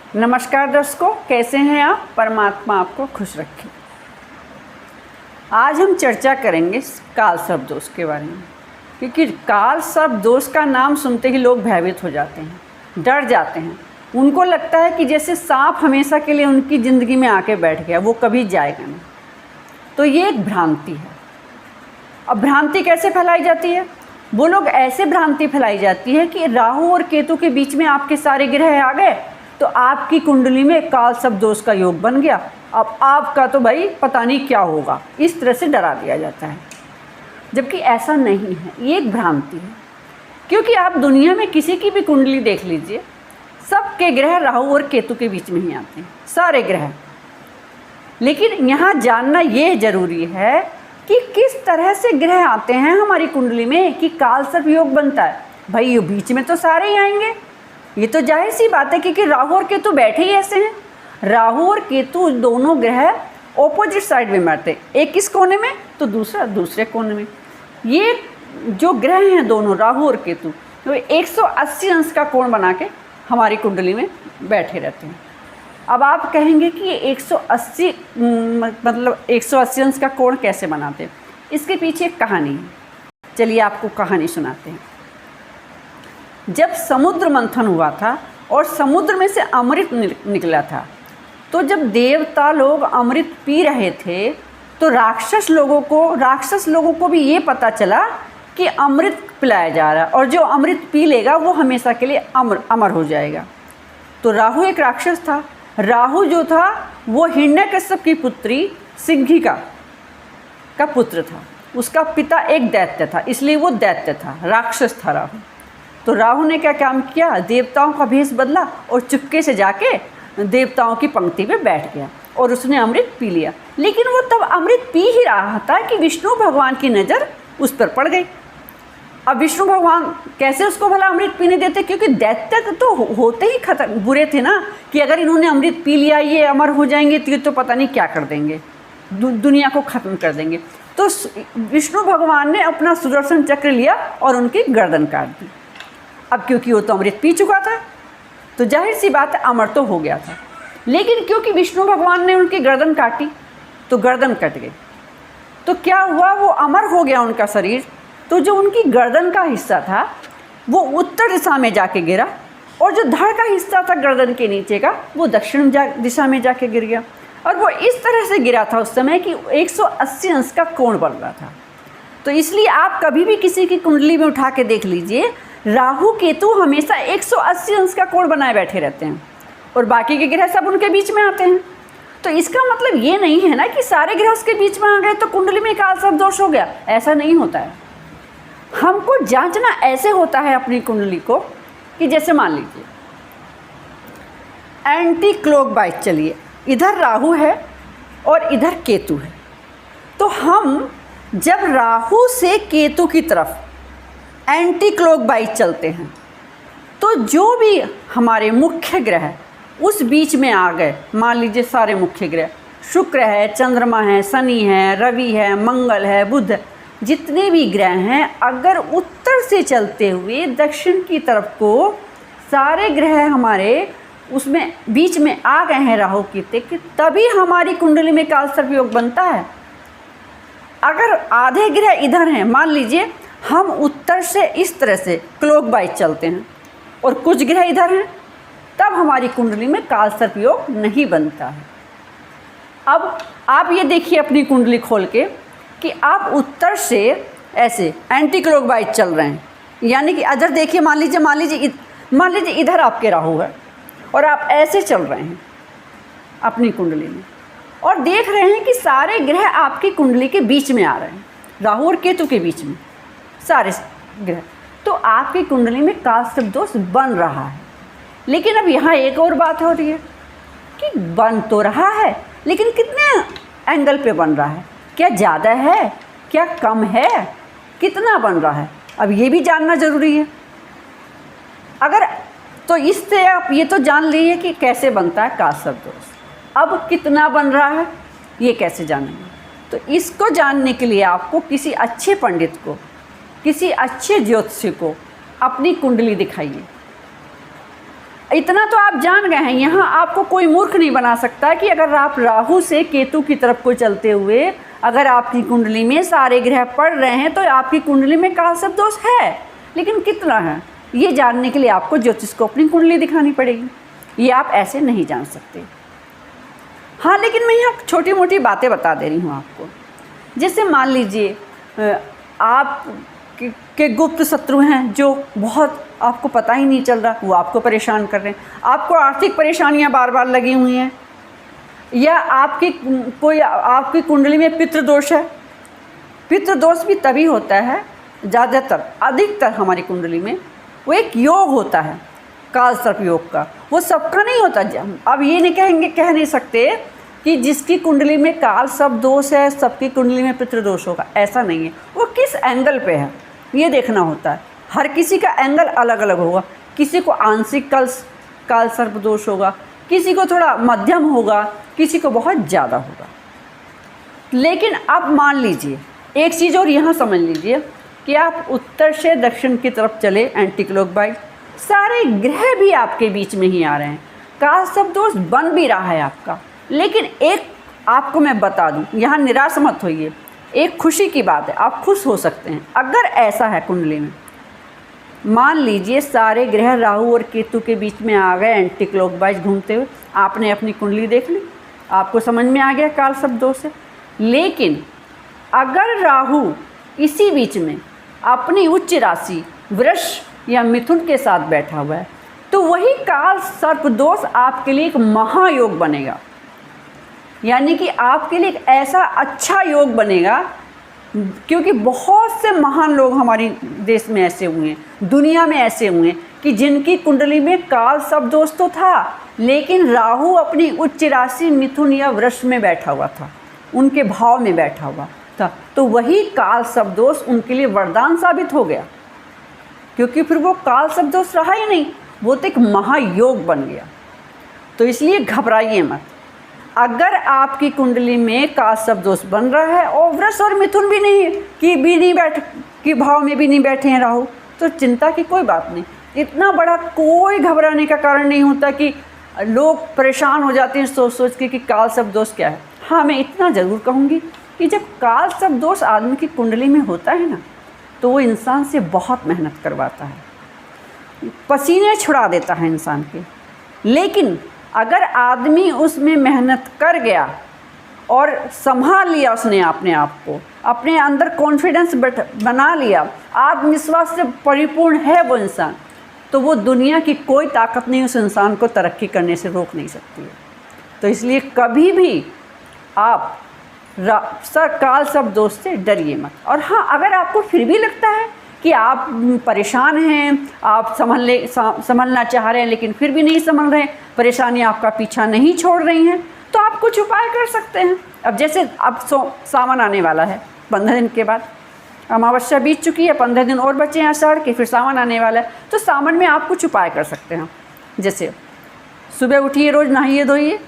नमस्कार दर्शकों, कैसे हैं आप। परमात्मा आपको खुश रखे। आज हम चर्चा करेंगे काल सर्प दोष के बारे में, क्योंकि काल सर्प दोष का नाम सुनते ही लोग भयभीत हो जाते हैं, डर जाते हैं। उनको लगता है कि जैसे सांप हमेशा के लिए उनकी ज़िंदगी में आके बैठ गया, वो कभी जाएगा नहीं। तो ये एक भ्रांति है। अब भ्रांति कैसे फैलाई जाती है? वो लोग ऐसे भ्रांति फैलाई जाती है कि राहु और केतु के बीच में आपके सारे ग्रह आ गए तो आपकी कुंडली में काल सर्प दोष का योग बन गया। अब आपका तो भाई पता नहीं क्या होगा, इस तरह से डरा दिया जाता है। जबकि ऐसा नहीं है, ये एक भ्रांति है। क्योंकि आप दुनिया में किसी की भी कुंडली देख लीजिए, सबके ग्रह राहु और केतु के बीच में ही आते हैं, सारे ग्रह। लेकिन यहाँ जानना ये ज़रूरी है कि किस तरह से ग्रह आते हैं हमारी कुंडली में कि काल सर्प योग बनता है। भाई ये बीच में तो सारे ही आएंगे, ये तो जाहिर सी बात है, क्योंकि राहु और केतु बैठे ही ऐसे हैं। राहु और केतु दोनों ग्रह ऑपोजिट साइड में बैठते हैं, एक इस कोने में तो दूसरा दूसरे कोने में। ये जो ग्रह हैं दोनों राहु और केतु, तो 180 अंश का कोण बना के हमारी कुंडली में बैठे रहते हैं। अब आप कहेंगे कि ये 180 मतलब 180 अंश का कोण कैसे बनाते हैं? इसके पीछे एक कहानी है, चलिए आपको कहानी सुनाते हैं। जब समुद्र मंथन हुआ था और समुद्र में से अमृत निकला था, तो जब देवता लोग अमृत पी रहे थे तो राक्षस लोगों को भी ये पता चला कि अमृत पिलाया जा रहा है और जो अमृत पी लेगा वो हमेशा के लिए अमर हो जाएगा। तो राहु एक राक्षस था। राहु जो था वो हिरण्यकश्यप की पुत्री सिंहिका का पुत्र था। उसका पिता एक दैत्य था, इसलिए वो दैत्य था, राक्षस था राहु। तो राहु ने क्या काम किया? देवताओं का भेष बदला और चुपके से जाके देवताओं की पंक्ति में बैठ गया और उसने अमृत पी लिया। लेकिन वो तब अमृत पी ही रहा था कि विष्णु भगवान की नज़र उस पर पड़ गई। अब विष्णु भगवान कैसे उसको भला अमृत पीने देते? क्योंकि दैत्य तो होते ही खत्म बुरे थे ना, कि अगर इन्होंने अमृत पी लिया ये अमर हो जाएंगे तो पता नहीं क्या कर देंगे, दुनिया को ख़त्म कर देंगे। तो विष्णु भगवान ने अपना सुदर्शन चक्र लिया और उनकी गर्दन काट दी। अब क्योंकि वो तो अमृत पी चुका था तो जाहिर सी बात है अमर तो हो गया था। लेकिन क्योंकि विष्णु भगवान ने उनकी गर्दन काटी तो गर्दन कट गई। तो क्या हुआ? वो अमर हो गया उनका शरीर। तो जो उनकी गर्दन का हिस्सा था वो उत्तर दिशा में जाके गिरा और जो धड़ का हिस्सा था गर्दन के नीचे का वो दक्षिण दिशा में जाके गिर गया। और वो इस तरह से गिरा था उस समय कि 180 अंश का कोण बन रहा था। तो इसलिए आप कभी भी किसी की कुंडली में उठा के देख लीजिए, राहु केतु हमेशा 180 अंश का कोण बनाए बैठे रहते हैं और बाकी के ग्रह सब उनके बीच में आते हैं। तो इसका मतलब ये नहीं है ना कि सारे ग्रह उसके बीच में आ गए तो कुंडली में काल सर्प दोष हो गया। ऐसा नहीं होता है। हमको जांचना ऐसे होता है अपनी कुंडली को कि जैसे मान लीजिए एंटी क्लॉकवाइज चलिए, इधर राहु है और इधर केतु है। तो हम जब राहु से केतु की तरफ एंटी क्लॉकवाइज चलते हैं तो जो भी हमारे मुख्य ग्रह उस बीच में आ गए, मान लीजिए सारे मुख्य ग्रह शुक्र है, चंद्रमा है, शनि है, रवि है, मंगल है, बुध है, जितने भी ग्रह हैं, अगर उत्तर से चलते हुए दक्षिण की तरफ को सारे ग्रह हमारे उसमें बीच में आ गए हैं राहु केतु के, तभी हमारी कुंडली में काल सर्प योग बनता है। अगर आधे ग्रह इधर हैं, मान लीजिए हम उत्तर से इस तरह से क्लॉकवाइज चलते हैं और कुछ ग्रह इधर हैं, तब हमारी कुंडली में काल सर्प योग नहीं बनता है। अब आप ये देखिए अपनी कुंडली खोल के कि आप उत्तर से ऐसे एंटी क्लॉकवाइज चल रहे हैं, यानी कि अदर देखिए, मान लीजिए इधर आपके राहु है और आप ऐसे चल रहे हैं अपनी कुंडली में और देख रहे हैं कि सारे ग्रह आपकी कुंडली के बीच में आ रहे हैं, राहु और केतु के बीच में सारे ग्रह। तो आपकी कुंडली में काल सर्प दोष बन रहा है। लेकिन अब यहाँ एक और बात हो रही है कि बन तो रहा है, लेकिन कितने एंगल पे बन रहा है? क्या ज़्यादा है, क्या कम है, कितना बन रहा है? अब ये भी जानना ज़रूरी है। अगर तो इससे आप ये तो जान लीजिए कि कैसे बनता है काल सर्प दोष। अब कितना बन रहा है ये कैसे जानेंगे? तो इसको जानने के लिए आपको किसी अच्छे पंडित को, किसी अच्छे ज्योतिषी को अपनी कुंडली दिखाइए इतना तो आप जान गए हैं, यहाँ आपको कोई मूर्ख नहीं बना सकता कि अगर आप राहु से केतु की तरफ को चलते हुए अगर आपकी कुंडली में सारे ग्रह पड़ रहे हैं तो आपकी कुंडली में काल सर्प दोष है, लेकिन कितना है ये जानने के लिए आपको ज्योतिष को अपनी कुंडली दिखानी पड़ेगी, ये आप ऐसे नहीं जान सकते। हाँ, लेकिन मैं यहाँ छोटी मोटी बातें बता दे रही हूँ आपको। जैसे मान लीजिए आप के गुप्त शत्रु हैं जो बहुत आपको पता ही नहीं चल रहा, वो आपको परेशान कर रहे हैं, आपको आर्थिक परेशानियां बार बार लगी हुई हैं, या आपकी कुंडली में पितृदोष है। पितृदोष भी तभी होता है, ज़्यादातर अधिकतर हमारी कुंडली में वो एक योग होता है काल सर्प योग का, वो सबका नहीं होता। अब ये नहीं कह नहीं सकते कि जिसकी कुंडली में काल सर्प दोष है सबकी कुंडली में पितृदोष होगा, ऐसा नहीं है। वो किस एंगल पे है ये देखना होता है, हर किसी का एंगल अलग अलग होगा। किसी को आंशिक काल सर्प दोष होगा, किसी को थोड़ा मध्यम होगा, किसी को बहुत ज़्यादा होगा। लेकिन अब मान लीजिए एक चीज़ और यहाँ समझ लीजिए कि आप उत्तर से दक्षिण की तरफ चले एंटी क्लॉकवाइज, सारे ग्रह भी आपके बीच में ही आ रहे हैं, काल सर्प दोष बन भी रहा है आपका। लेकिन एक आपको मैं बता दूं, यहाँ निराश मत होइए, एक खुशी की बात है, आप खुश हो सकते हैं। अगर ऐसा है कुंडली में, मान लीजिए सारे ग्रह राहु और केतु के बीच में आ गए एंटी क्लॉकवाइज घूमते हुए, आपने अपनी कुंडली देख ली, आपको समझ में आ गया काल सर्प दोष है। लेकिन अगर राहु इसी बीच में अपनी उच्च राशि वृष या मिथुन के साथ बैठा हुआ है, तो वही काल सर्प दोष आपके लिए एक महायोग बनेगा। यानी कि आपके लिए एक ऐसा अच्छा योग बनेगा, क्योंकि बहुत से महान लोग हमारे देश में ऐसे हुए हैं, दुनिया में ऐसे हुए हैं कि जिनकी कुंडली में काल सर्प दोष तो था, लेकिन राहु अपनी उच्च राशि मिथुन या वृष में बैठा हुआ था, उनके भाव में बैठा हुआ था, तो वही काल सर्प दोष उनके लिए वरदान साबित हो गया, क्योंकि फिर वो काल सर्प दोष रहा ही नहीं, वो तो एक महायोग बन गया। तो इसलिए घबराइए मत। अगर आपकी कुंडली में काल सर्प दोष बन रहा है और वृष और मिथुन भी नहीं भाव में भी नहीं बैठे हैं राहु, तो चिंता की कोई बात नहीं। इतना बड़ा कोई घबराने का कारण नहीं होता कि लोग परेशान हो जाते हैं सोच सोच के कि काल सर्प दोष क्या है। हाँ, मैं इतना ज़रूर कहूँगी कि जब काल सर्प दोष आदमी की कुंडली में होता है ना, तो वो इंसान से बहुत मेहनत करवाता है, पसीने छुड़ा देता है इंसान के। लेकिन अगर आदमी उसमें मेहनत कर गया और संभाल लिया उसने अपने आप को, अपने अंदर कॉन्फिडेंस बना लिया, आत्मविश्वास से परिपूर्ण है वो इंसान, तो वो दुनिया की कोई ताकत नहीं उस इंसान को तरक्की करने से रोक नहीं सकती है। तो इसलिए कभी भी आप काल सर्प दोष से डरिए मत। और हाँ, अगर आपको फिर भी लगता है कि आप परेशान हैं, आप संभलना चाह रहे हैं लेकिन फिर भी नहीं संभल रहे, परेशानी आपका पीछा नहीं छोड़ रही हैं, तो आप कुछ उपाय कर सकते हैं। अब जैसे अब सावन आने वाला है, 15 दिन के बाद अमावस्या बीत चुकी है, 15 दिन और बचे हैं आषाढ़ के, फिर सावन आने वाला है। तो सावन में आप कुछ उपाय कर सकते हैं। जैसे सुबह उठिए, रोज़ नहाइए धोइए,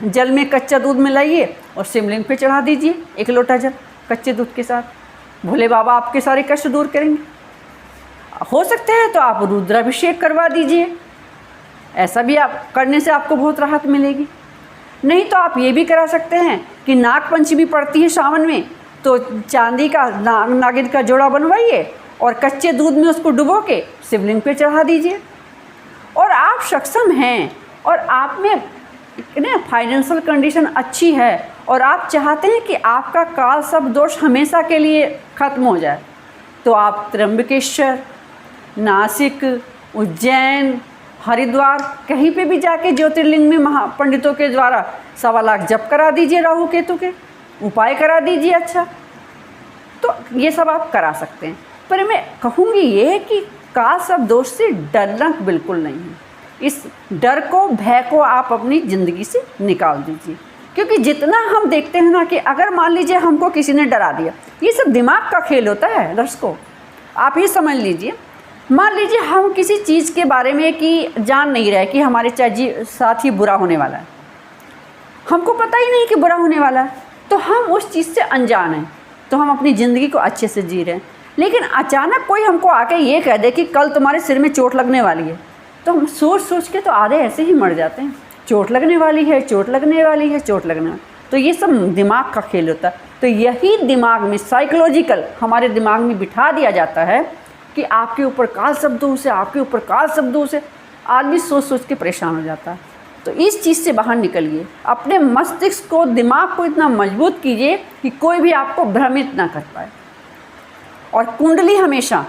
जल में कच्चा दूध मिलाइए और शिवलिंग पे चढ़ा दीजिए 1 लोटा जल कच्चे दूध के साथ। भोले बाबा आपके सारे कष्ट दूर करेंगे। हो सकते हैं तो आप रुद्राभिषेक करवा दीजिए, ऐसा भी आप करने से आपको बहुत राहत मिलेगी। नहीं तो आप ये भी करा सकते हैं कि नाग पंचमी पड़ती है सावन में, तो चांदी का नागिन का जोड़ा बनवाइए और कच्चे दूध में उसको डुबो के शिवलिंग पे चढ़ा दीजिए। और आप सक्षम हैं और आप में फाइनेंशियल कंडीशन अच्छी है और आप चाहते हैं कि आपका काल सर्प दोष हमेशा के लिए ख़त्म हो जाए, तो आप त्र्यंबकेश्वर, नासिक, उज्जैन, हरिद्वार कहीं पे भी जाके ज्योतिर्लिंग में महापंडितों के द्वारा 1.25 लाख जप करा दीजिए, राहु केतु के उपाय करा दीजिए। अच्छा, तो ये सब आप करा सकते हैं। पर मैं कहूँगी ये कि काल सर्प दोष से डरना बिल्कुल नहीं है। इस डर को, भय को आप अपनी ज़िंदगी से निकाल दीजिए, क्योंकि जितना हम देखते हैं ना कि अगर मान लीजिए हमको किसी ने डरा दिया, ये सब दिमाग का खेल होता है दर्शकों। आप ही समझ लीजिए, मान लीजिए हम किसी चीज़ के बारे में कि जान नहीं रहे कि हमारे साथ ही बुरा होने वाला है, हमको पता ही नहीं कि बुरा होने वाला है, तो हम उस चीज़ से अनजान हैं, तो हम अपनी ज़िंदगी को अच्छे से जी रहे हैं। लेकिन अचानक कोई हमको आके ये कह दे कि कल तुम्हारे सिर में चोट लगने वाली है, तो हम सोच सोच के तो आधे ऐसे ही मर जाते हैं, चोट लगने वाली है, चोट लगने वाली है, चोट लगने वाली। तो ये सब दिमाग का खेल होता है। तो यही दिमाग में साइकोलॉजिकल हमारे दिमाग में बिठा दिया जाता है कि आपके ऊपर काल शब्दों से, आपके ऊपर काल शब्दों से, आदमी सोच सोच के परेशान हो जाता है। तो इस चीज़ से बाहर निकलिए, अपने मस्तिष्क को, दिमाग को इतना मजबूत कीजिए कि कोई भी आपको भ्रमित ना कर पाए। और कुंडली हमेशा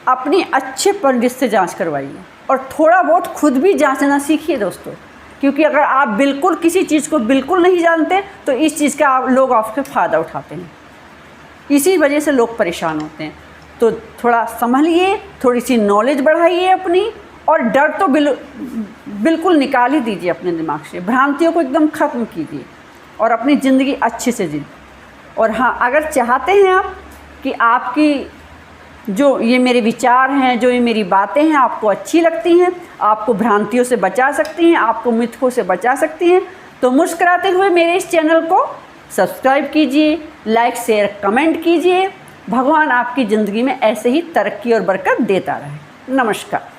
अपनी अच्छे पंडित से जांच करवाइए और थोड़ा बहुत खुद भी जांचना सीखिए दोस्तों, क्योंकि अगर आप बिल्कुल किसी चीज़ को बिल्कुल नहीं जानते तो इस चीज़ का लोग आपके फ़ायदा उठाते हैं, इसी वजह से लोग परेशान होते हैं। तो थोड़ा संभलिए, थोड़ी सी नॉलेज बढ़ाइए अपनी, और डर तो बिल्कुल निकाल ही दीजिए अपने दिमाग से, भ्रांतियों को एकदम ख़त्म कीजिए और अपनी ज़िंदगी अच्छे से जिए। और हाँ, अगर चाहते हैं आप कि आपकी जो ये मेरे विचार हैं, जो ये मेरी बातें हैं आपको अच्छी लगती हैं, आपको भ्रांतियों से बचा सकती हैं, आपको मिथकों से बचा सकती हैं, तो मुस्कुराते हुए मेरे इस चैनल को सब्सक्राइब कीजिए, लाइक शेयर कमेंट कीजिए। भगवान आपकी ज़िंदगी में ऐसे ही तरक्की और बरकत देता रहे। नमस्कार।